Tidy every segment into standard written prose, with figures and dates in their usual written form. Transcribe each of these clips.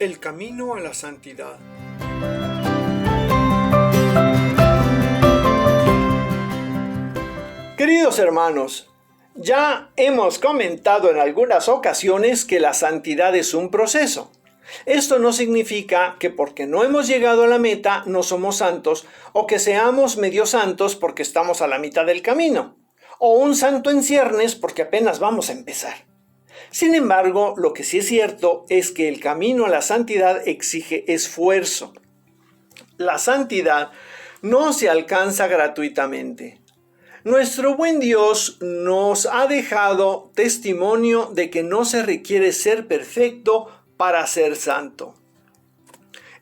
El camino a la santidad. Queridos hermanos, ya hemos comentado en algunas ocasiones que la santidad es un proceso. Esto no significa que porque no hemos llegado a la meta no somos santos, o que seamos medio santos porque estamos a la mitad del camino, o un santo en ciernes porque apenas vamos a empezar. Sin embargo, lo que sí es cierto es que el camino a la santidad exige esfuerzo. La santidad no se alcanza gratuitamente. Nuestro buen Dios nos ha dejado testimonio de que no se requiere ser perfecto para ser santo.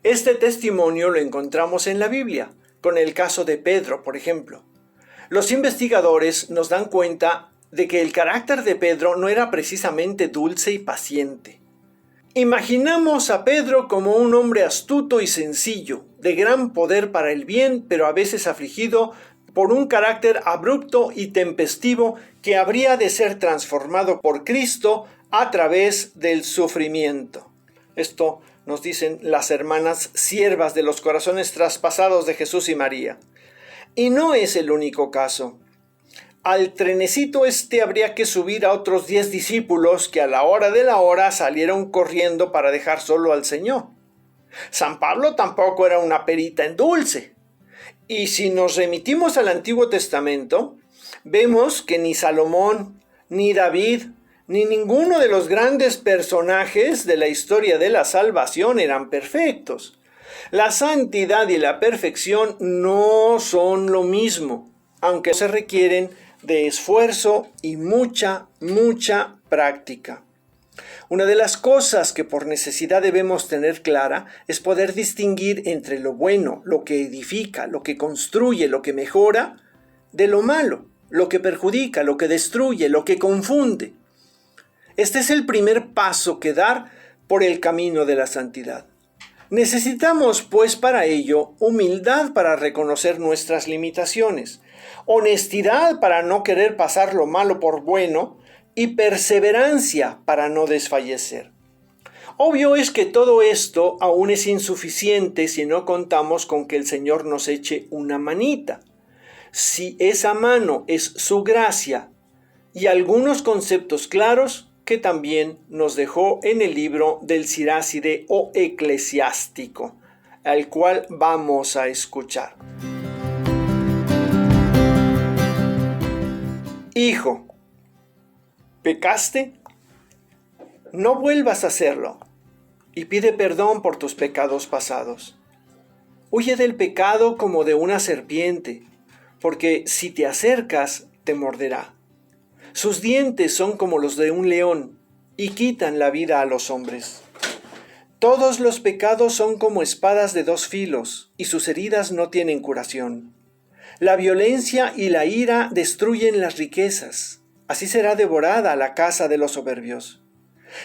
Este testimonio lo encontramos en la Biblia, con el caso de Pedro, por ejemplo. Los investigadores nos dan cuenta de que el carácter de Pedro no era precisamente dulce y paciente. Imaginamos a Pedro como un hombre astuto y sencillo, de gran poder para el bien, pero a veces afligido por un carácter abrupto y tempestivo que habría de ser transformado por Cristo a través del sufrimiento. Esto nos dicen las hermanas siervas de los corazones traspasados de Jesús y María. Y no es el único caso. Al trenecito habría que subir a otros 10 discípulos que a la hora de la hora salieron corriendo para dejar solo al Señor. San Pablo tampoco era una perita en dulce. Y si nos remitimos al Antiguo Testamento, vemos que ni Salomón, ni David, ni ninguno de los grandes personajes de la historia de la salvación eran perfectos. La santidad y la perfección no son lo mismo, aunque se requieren de esfuerzo y mucha práctica. Una de las cosas que por necesidad debemos tener clara es poder distinguir entre lo bueno, lo que edifica, lo que construye, lo que mejora, de lo malo, lo que perjudica, lo que destruye, lo que confunde. Este es el primer paso que dar por el camino de la santidad. Necesitamos, pues, para ello, humildad para reconocer nuestras limitaciones, honestidad para no querer pasar lo malo por bueno y perseverancia para no desfallecer. Obvio es que todo esto aún es insuficiente si no contamos con que el Señor nos eche una manita. Si esa mano es su gracia y algunos conceptos claros que también nos dejó en el libro del Siráside o Eclesiástico, al cual vamos a escuchar. Hijo, ¿pecaste? No vuelvas a hacerlo y pide perdón por tus pecados pasados. Huye del pecado como de una serpiente, porque si te acercas, te morderá. Sus dientes son como los de un león y quitan la vida a los hombres. Todos los pecados son como espadas de 2 filos y sus heridas no tienen curación. La violencia y la ira destruyen las riquezas. Así será devorada la casa de los soberbios.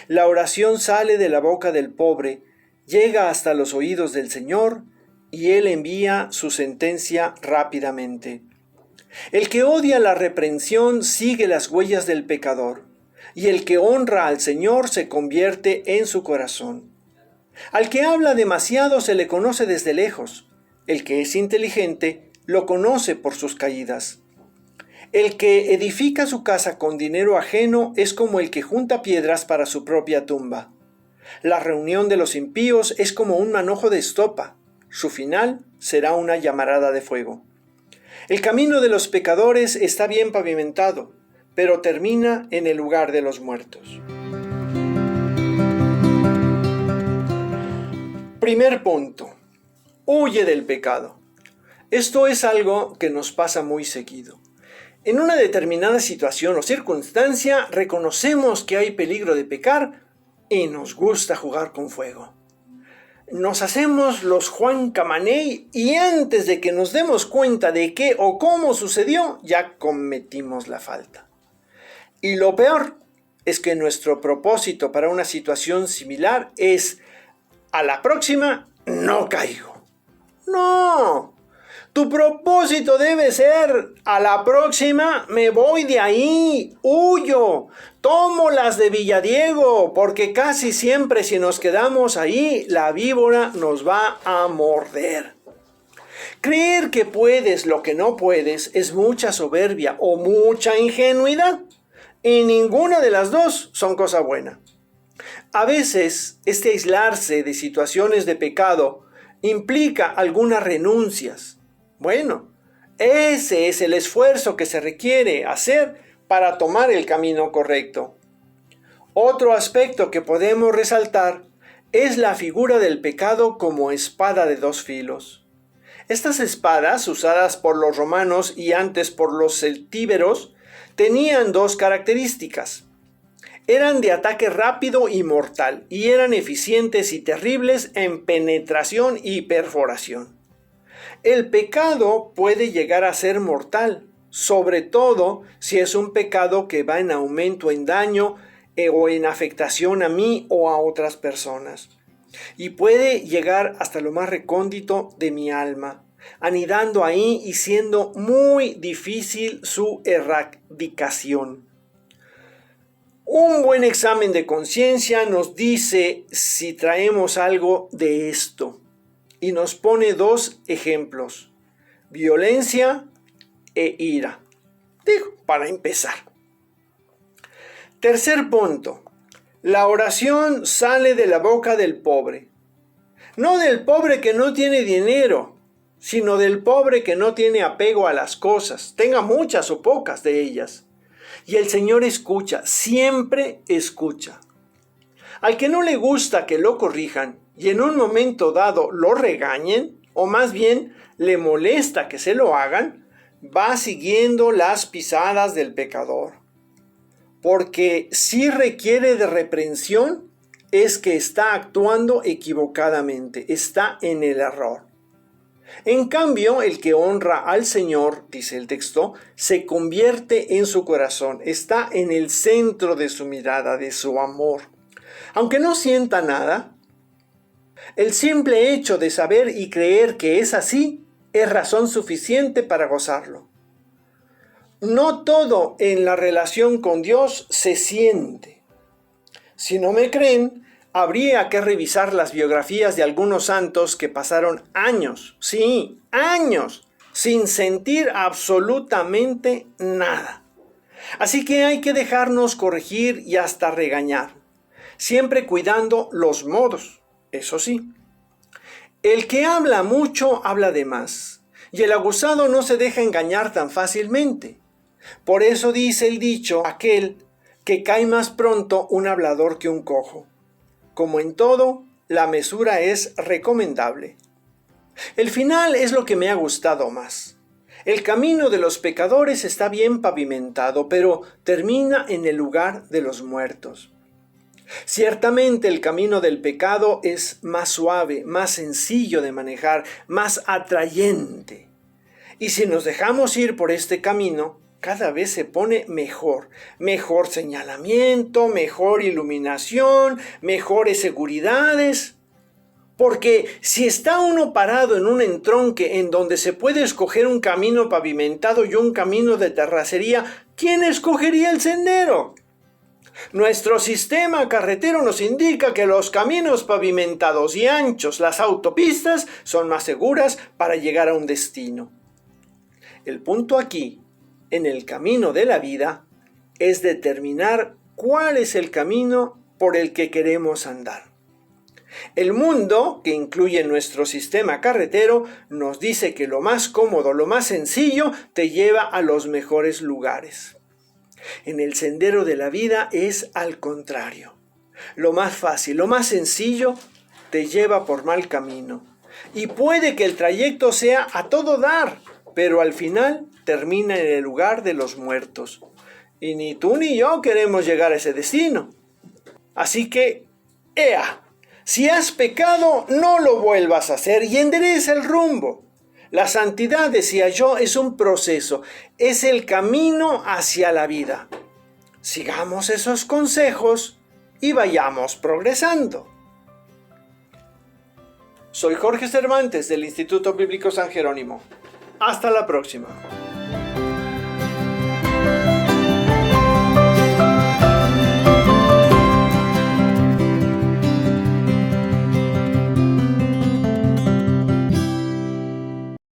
La oración sale de la boca del pobre, llega hasta los oídos del Señor y Él envía su sentencia rápidamente. El que odia la reprensión sigue las huellas del pecador, y el que honra al Señor se convierte en su corazón. Al que habla demasiado se le conoce desde lejos, el que es inteligente lo conoce por sus caídas. El que edifica su casa con dinero ajeno es como el que junta piedras para su propia tumba. La reunión de los impíos es como un manojo de estopa, su final será una llamarada de fuego. El camino de los pecadores está bien pavimentado, pero termina en el lugar de los muertos. Primer punto. Huye del pecado. Esto es algo que nos pasa muy seguido. En una determinada situación o circunstancia reconocemos que hay peligro de pecar y nos gusta jugar con fuego. Nos hacemos los Juan Camaney y antes de que nos demos cuenta de qué o cómo sucedió, ya cometimos la falta. Y lo peor es que nuestro propósito para una situación similar es: a la próxima no caigo. No, Tu propósito debe ser: a la próxima me voy de ahí, huyo, tomo las de Villadiego, porque casi siempre si nos quedamos ahí, la víbora nos va a morder. Creer que puedes lo que no puedes es mucha soberbia o mucha ingenuidad, y ninguna de las dos son cosa buena. A veces, este aislarse de situaciones de pecado implica algunas renuncias. Bueno, ese es el esfuerzo que se requiere hacer para tomar el camino correcto. Otro aspecto que podemos resaltar es la figura del pecado como espada de dos filos. Estas espadas, usadas por los romanos y antes por los celtíberos, tenían dos características. Eran de ataque rápido y mortal, y eran eficientes y terribles en penetración y perforación. El pecado puede llegar a ser mortal, sobre todo si es un pecado que va en aumento en daño o en afectación a mí o a otras personas. Y puede llegar hasta lo más recóndito de mi alma, anidando ahí y siendo muy difícil su erradicación. Un buen examen de conciencia nos dice si traemos algo de esto y nos pone dos ejemplos: violencia e ira. Digo, para empezar. Tercer punto: la oración sale de la boca del pobre. No del pobre que no tiene dinero, sino del pobre que no tiene apego a las cosas, tenga muchas o pocas de ellas. Y el Señor escucha, siempre escucha. Al que no le gusta que lo corrijan y en un momento dado lo regañen, o más bien le molesta que se lo hagan, va siguiendo las pisadas del pecador. Porque si requiere de reprensión, es que está actuando equivocadamente, está en el error. En cambio, el que honra al Señor, dice el texto, se convierte en su corazón, está en el centro de su mirada, de su amor. Aunque no sienta nada, el simple hecho de saber y creer que es así es razón suficiente para gozarlo. No todo en la relación con Dios se siente. Si no me creen, habría que revisar las biografías de algunos santos que pasaron años, sí, años, sin sentir absolutamente nada. Así que hay que dejarnos corregir y hasta regañar, siempre cuidando los modos, eso sí. El que habla mucho habla de más, y el abusado no se deja engañar tan fácilmente. Por eso dice el dicho aquel que cae más pronto un hablador que un cojo. Como en todo, la mesura es recomendable. El final es lo que me ha gustado más. El camino de los pecadores está bien pavimentado, pero termina en el lugar de los muertos. Ciertamente el camino del pecado es más suave, más sencillo de manejar, más atrayente. Y si nos dejamos ir por este camino, cada vez se pone mejor. Mejor señalamiento, mejor iluminación, mejores seguridades. Porque si está uno parado en un entronque en donde se puede escoger un camino pavimentado y un camino de terracería, ¿quién escogería el sendero? Nuestro sistema carretero nos indica que los caminos pavimentados y anchos, las autopistas, son más seguras para llegar a un destino. El punto aquí, en el camino de la vida, es determinar cuál es el camino por el que queremos andar. El mundo, que incluye nuestro sistema carretero, nos dice que lo más cómodo, lo más sencillo, te lleva a los mejores lugares. En el sendero de la vida es al contrario. Lo más fácil, lo más sencillo, te lleva por mal camino. Y puede que el trayecto sea a todo dar, pero al final termina en el lugar de los muertos. Y ni tú ni yo queremos llegar a ese destino. Así que, ¡ea! Si has pecado, no lo vuelvas a hacer y endereza el rumbo. La santidad, decía yo, es un proceso, es el camino hacia la vida. Sigamos esos consejos y vayamos progresando. Soy Jorge Cervantes del Instituto Bíblico San Jerónimo. Hasta la próxima.